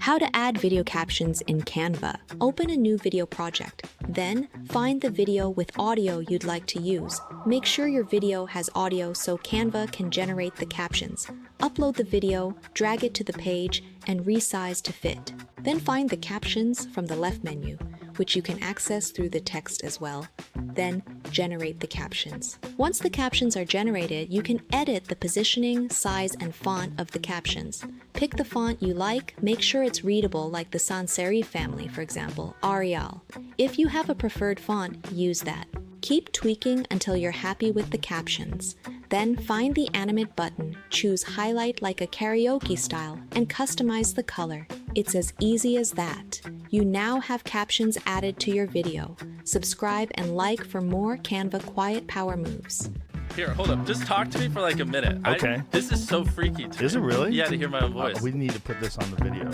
How to add video captions in Canva. Open a new video project. Then, find the video with audio you'd like to use. Make sure your video has audio so Canva can generate the captions. Upload the video, drag it to the page, and resize to fit. Then find the captions from the left menu, which you can access through the text as well. Then generate the captions. Once the captions are generated, you can edit the positioning, size, and font of the captions. Pick the font you like, make sure it's readable like the Sans Serif family, for example, Arial. If you have a preferred font, use that. Keep tweaking until you're happy with the captions. Then find the animate button, choose highlight like a karaoke style, and customize the color. It's as easy as that. You now have captions added to your video. Subscribe and like for more Canva quiet power moves. Here, hold up. Just talk to me for like a minute. Okay. This is so freaky to me. Is it really? Yeah, to hear my own voice. We need to put this on the video.